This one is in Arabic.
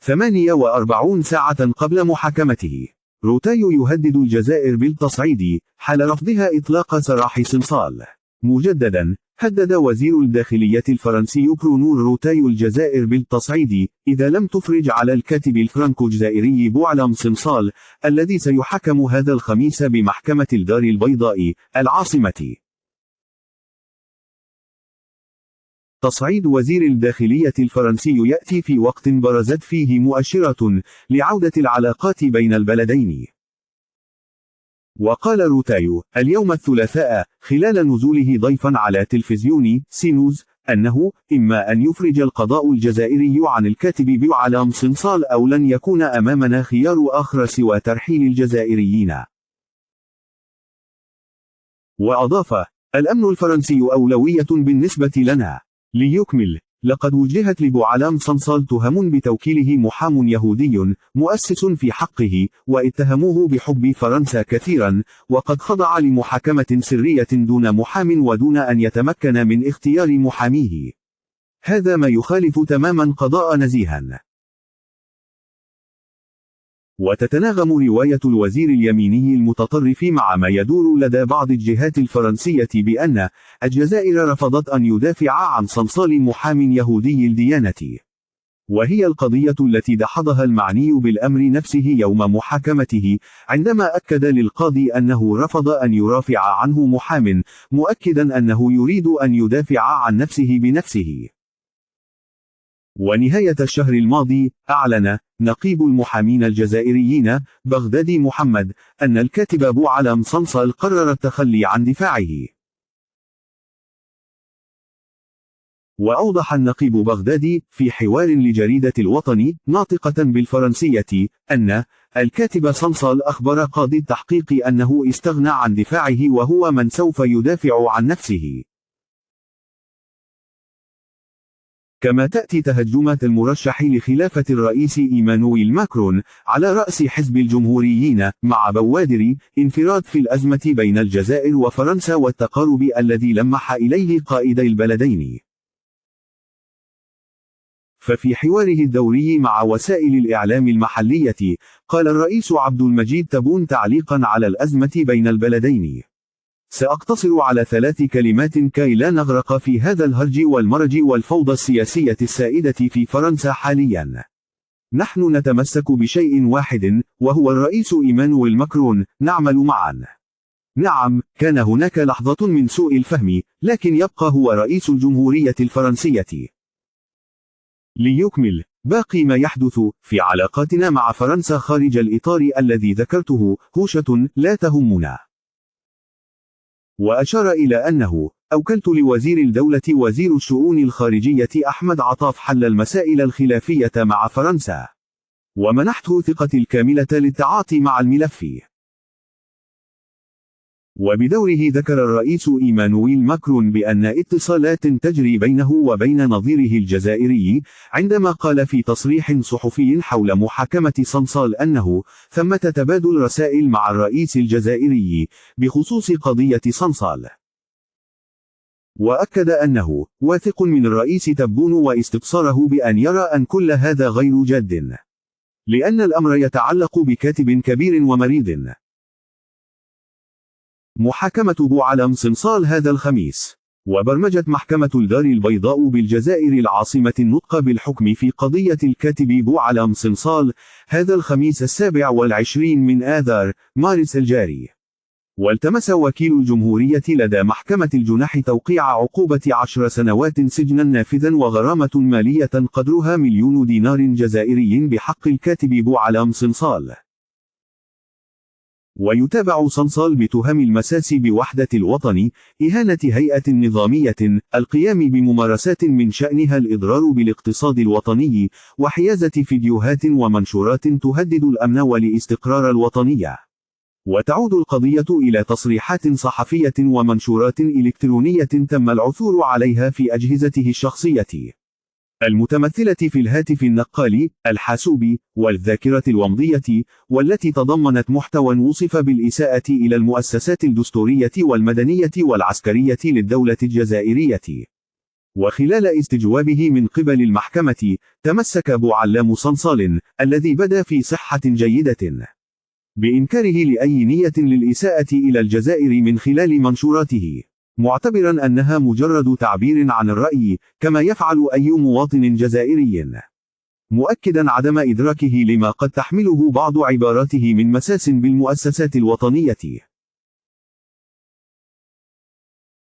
48 ساعة قبل محاكمته. روتايو يهدد الجزائر بالتصعيد حال رفضها إطلاق سراح صنصال. مجددا، هدد وزير الداخلية الفرنسي برونو روتايو الجزائر بالتصعيد إذا لم تفرج على الكاتب الفرنكو-جزائري بوعلام صنصال الذي سيحاكم هذا الخميس بمحكمة الدار البيضاء العاصمة. تصعيد وزير الداخلية الفرنسي يأتي في وقت برزت فيه مؤشرات لعودة العلاقات بين البلدين. وقال روتايو اليوم الثلاثاء خلال نزوله ضيفا على تلفزيون سينوز أنه إما أن يفرج القضاء الجزائري عن الكاتب بوعلام صنصال أو لن يكون أمامنا خيار آخر سوى ترحيل الجزائريين. وأضاف: الأمن الفرنسي أولوية بالنسبة لنا. ليكمل: لقد وجهت لبوعلام صنصال تهم بتوكيله محام يهودي مؤسس في حقه، واتهموه بحب فرنسا كثيرا، وقد خضع لمحاكمة سرية دون محام ودون أن يتمكن من اختيار محاميه. هذا ما يخالف تماما قضاء نزيها. وتتناغم رواية الوزير اليميني المتطرف مع ما يدور لدى بعض الجهات الفرنسية بأن الجزائر رفضت أن يدافع عن صنصال محام يهودي الديانة، وهي القضية التي دحضها المعني بالأمر نفسه يوم محاكمته، عندما أكد للقاضي أنه رفض أن يرافع عنه محام، مؤكدا أنه يريد أن يدافع عن نفسه بنفسه. ونهاية الشهر الماضي أعلن نقيب المحامين الجزائريين بغدادي محمد أن الكاتب بوعلام صنصال قرر التخلي عن دفاعه. وأوضح النقيب بغدادي في حوار لجريدة الوطن ناطقة بالفرنسية أن الكاتب صنصال أخبر قاضي التحقيق أنه استغنى عن دفاعه وهو من سوف يدافع عن نفسه. كما تأتي تهجمات المرشح لخلافة الرئيس إيمانويل ماكرون على رأس حزب الجمهوريين مع بوادر انفراد في الأزمة بين الجزائر وفرنسا والتقارب الذي لمح إليه قائدي البلدين. ففي حواره الدوري مع وسائل الإعلام المحلية، قال الرئيس عبد المجيد تبون تعليقا على الأزمة بين البلدين: سأقتصر على 3 كلمات كي لا نغرق في هذا الهرج والمرج والفوضى السياسية السائدة في فرنسا حاليا. نحن نتمسك بشيء واحد، وهو الرئيس إيمانويل ماكرون، نعمل معا. نعم، كان هناك لحظة من سوء الفهم، لكن يبقى هو رئيس الجمهورية الفرنسية. ليكمل: باقي ما يحدث في علاقاتنا مع فرنسا خارج الإطار الذي ذكرته هوشة لا تهمنا. وأشار إلى أنه أوكلت لوزير الدولة وزير الشؤون الخارجية أحمد عطاف حل المسائل الخلافية مع فرنسا، ومنحته ثقتي الكاملة للتعاطي مع الملف. وبدوره ذكر الرئيس إيمانويل ماكرون بأن اتصالات تجري بينه وبين نظيره الجزائري، عندما قال في تصريح صحفي حول محاكمة صنصال أنه ثمة تبادل رسائل مع الرئيس الجزائري بخصوص قضية صنصال. وأكد أنه واثق من الرئيس تبون واستبصاره بأن يرى أن كل هذا غير جاد، لأن الأمر يتعلق بكاتب كبير ومريض. محاكمة بوعلام صنصال هذا الخميس. وبرمجت محكمة الدار البيضاء بالجزائر العاصمة النطق بالحكم في قضية الكاتب بوعلام صنصال هذا الخميس 27 من آذار مارس الجاري. والتمس وكيل الجمهورية لدى محكمة الجناح توقيع عقوبة 10 سنوات سجنا نافذا وغرامة مالية قدرها 1,000,000 دينار جزائري بحق الكاتب بوعلام صنصال. ويتابع صنصال بتهم المساس بوحدة الوطن، إهانة هيئة نظامية، القيام بممارسات من شأنها الإضرار بالاقتصاد الوطني، وحيازة فيديوهات ومنشورات تهدد الأمن والاستقرار الوطني. وتعود القضية إلى تصريحات صحفية ومنشورات إلكترونية تم العثور عليها في أجهزته الشخصية، المتمثلة في الهاتف النقال، الحاسوب، والذاكرة الومضية، والتي تضمنت محتوى وصف بالإساءة إلى المؤسسات الدستورية والمدنية والعسكرية للدولة الجزائرية. وخلال استجوابه من قبل المحكمة، تمسك أبو علام صنصال الذي بدا في صحة جيدة بإنكاره لأي نية للإساءة إلى الجزائر من خلال منشوراته، معتبرا أنها مجرد تعبير عن الرأي كما يفعل أي مواطن جزائري، مؤكدا عدم إدراكه لما قد تحمله بعض عباراته من مساس بالمؤسسات الوطنية.